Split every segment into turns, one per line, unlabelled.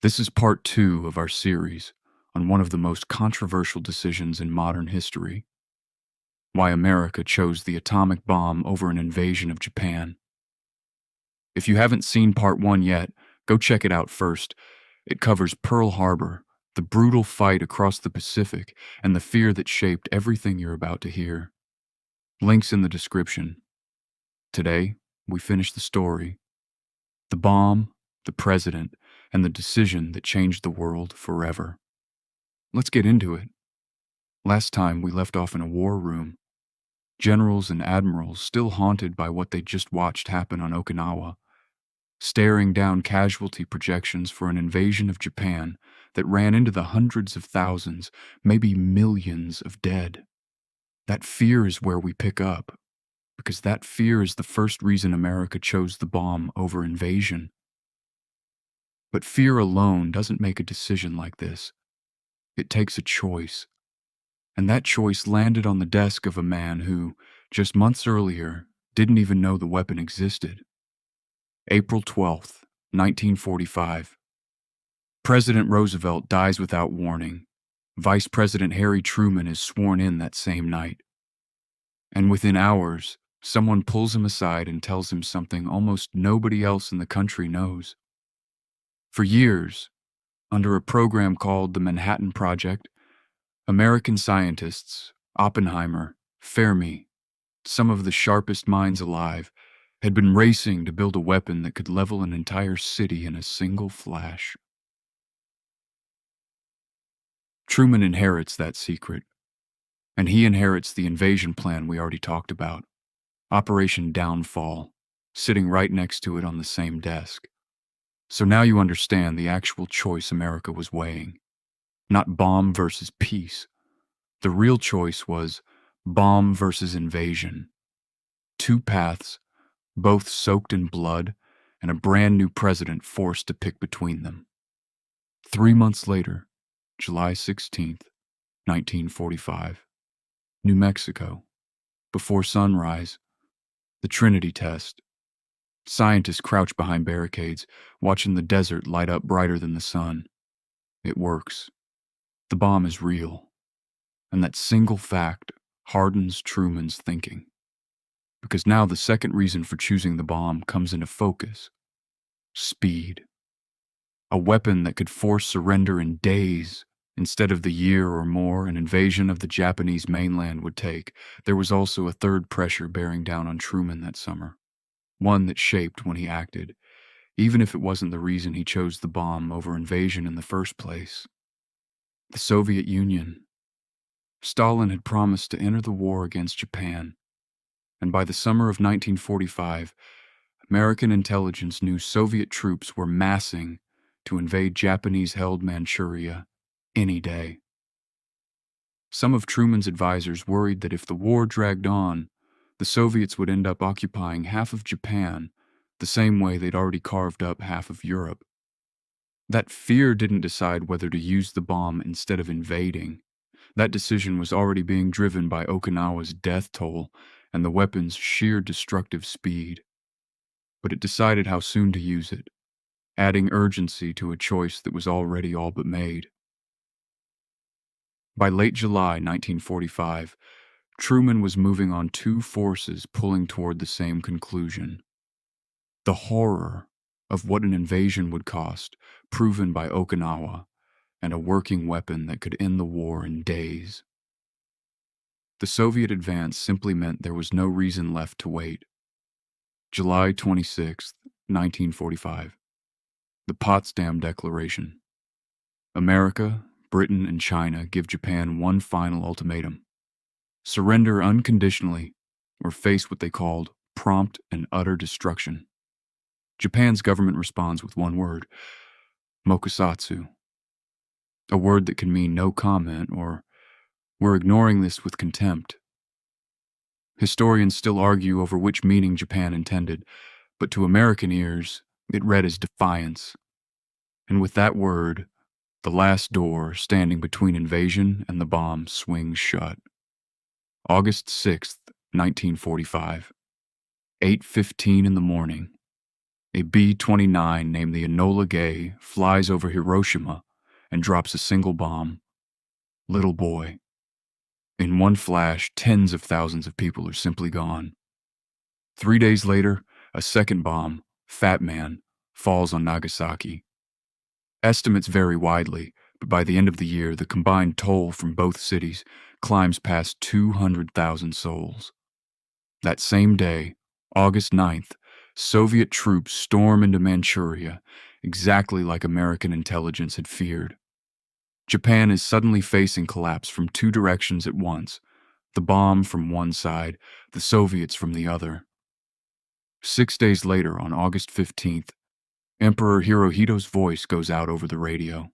This is part 2 of our series on one of the most controversial decisions in modern history: why America chose the atomic bomb over an invasion of Japan. If you haven't seen part 1 yet, go check it out first. It covers Pearl Harbor, the brutal fight across the Pacific, and the fear that shaped everything you're about to hear. Links in the description. Today, we finish the story: the bomb, the president, and the decision that changed the world forever. Let's get into it. Last time we left off in a war room. Generals and admirals still haunted by what they'd just watched happen on Okinawa, staring down casualty projections for an invasion of Japan that ran into the hundreds of thousands, maybe millions of dead. That fear is where we pick up, because that fear is the first reason America chose the bomb over invasion. But fear alone doesn't make a decision like this. It takes a choice. And that choice landed on the desk of a man who, just months earlier, didn't even know the weapon existed. April 12th, 1945. President Roosevelt dies without warning. Vice President Harry Truman is sworn in that same night. And within hours, someone pulls him aside and tells him something almost nobody else in the country knows. For years, under a program called the Manhattan Project, American scientists, Oppenheimer, Fermi, some of the sharpest minds alive, had been racing to build a weapon that could level an entire city in a single flash. Truman inherits that secret, and he inherits the invasion plan we already talked about, Operation Downfall, sitting right next to it on the same desk. So now you understand the actual choice America was weighing. Not bomb versus peace. The real choice was bomb versus invasion. Two paths, both soaked in blood, and a brand new president forced to pick between them. 3 months later, July 16th, 1945, New Mexico. Before sunrise, the Trinity test. Scientists crouch behind barricades, watching the desert light up brighter than the sun. It works. The bomb is real. And that single fact hardens Truman's thinking. Because now the second reason for choosing the bomb comes into focus: speed. A weapon that could force surrender in days instead of the year or more an invasion of the Japanese mainland would take. There was also a third pressure bearing down on Truman that summer, one that shaped when he acted, even if it wasn't the reason he chose the bomb over invasion in the first place. The Soviet Union. Stalin had promised to enter the war against Japan, and by the summer of 1945, American intelligence knew Soviet troops were massing to invade Japanese-held Manchuria any day. Some of Truman's advisors worried that if the war dragged on, the Soviets would end up occupying half of Japan the same way they'd already carved up half of Europe. That fear didn't decide whether to use the bomb instead of invading. That decision was already being driven by Okinawa's death toll and the weapon's sheer destructive speed. But it decided how soon to use it, adding urgency to a choice that was already all but made. By late July 1945, Truman was moving on two forces pulling toward the same conclusion: the horror of what an invasion would cost, proven by Okinawa, and a working weapon that could end the war in days. The Soviet advance simply meant there was no reason left to wait. July 26, 1945. The Potsdam Declaration. America, Britain, and China give Japan one final ultimatum: surrender unconditionally or face what they called prompt and utter destruction. Japan's government responds with one word: mokusatsu. A word that can mean no comment or we're ignoring this with contempt. Historians still argue over which meaning Japan intended, but to American ears, it read as defiance. And with that word, the last door standing between invasion and the bomb swings shut. August 6th, 1945. 8:15 in the morning. A B-29 named the Enola Gay flies over Hiroshima and drops a single bomb. Little boy. In one flash, tens of thousands of people are simply gone. 3 days later, a second bomb, Fat Man, falls on Nagasaki. Estimates vary widely, but by the end of the year, the combined toll from both cities climbs past 200,000 souls. That same day, August 9th, Soviet troops storm into Manchuria, exactly like American intelligence had feared. Japan is suddenly facing collapse from two directions at once, the bomb from one side, the Soviets from the other. 6 days later, on August 15th, Emperor Hirohito's voice goes out over the radio.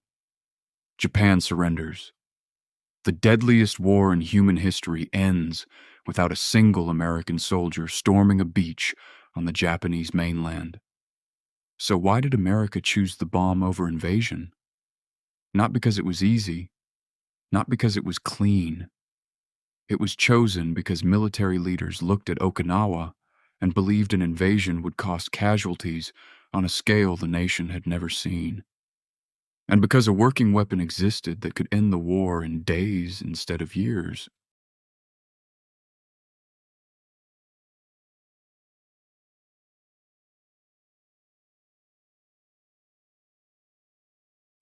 Japan surrenders. The deadliest war in human history ends without a single American soldier storming a beach on the Japanese mainland. So why did America choose the bomb over invasion? Not because it was easy, not because it was clean. It was chosen because military leaders looked at Okinawa and believed an invasion would cost casualties on a scale the nation had never seen. And because a working weapon existed that could end the war in days instead of years.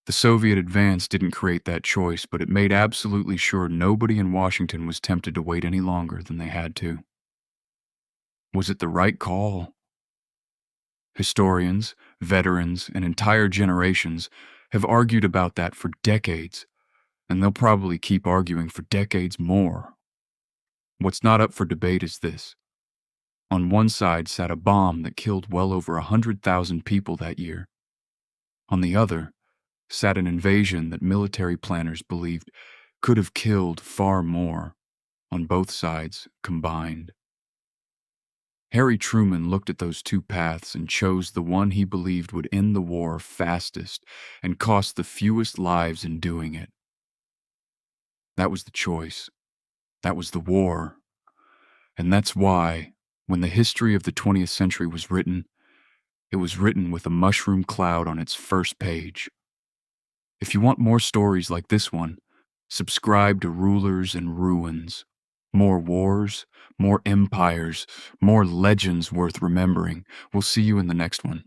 The Soviet advance didn't create that choice, but it made absolutely sure nobody in Washington was tempted to wait any longer than they had to. Was it the right call? Historians, veterans, and entire generations have argued about that for decades, and they'll probably keep arguing for decades more. What's not up for debate is this. On one side sat a bomb that killed well over 100,000 people that year. On the other sat an invasion that military planners believed could have killed far more, on both sides combined. Harry Truman looked at those two paths and chose the one he believed would end the war fastest and cost the fewest lives in doing it. That was the choice. That was the war. And that's why, when the history of the 20th century was written, it was written with a mushroom cloud on its first page. If you want more stories like this one, subscribe to Rulers and Ruins. More wars, more empires, more legends worth remembering. We'll see you in the next one.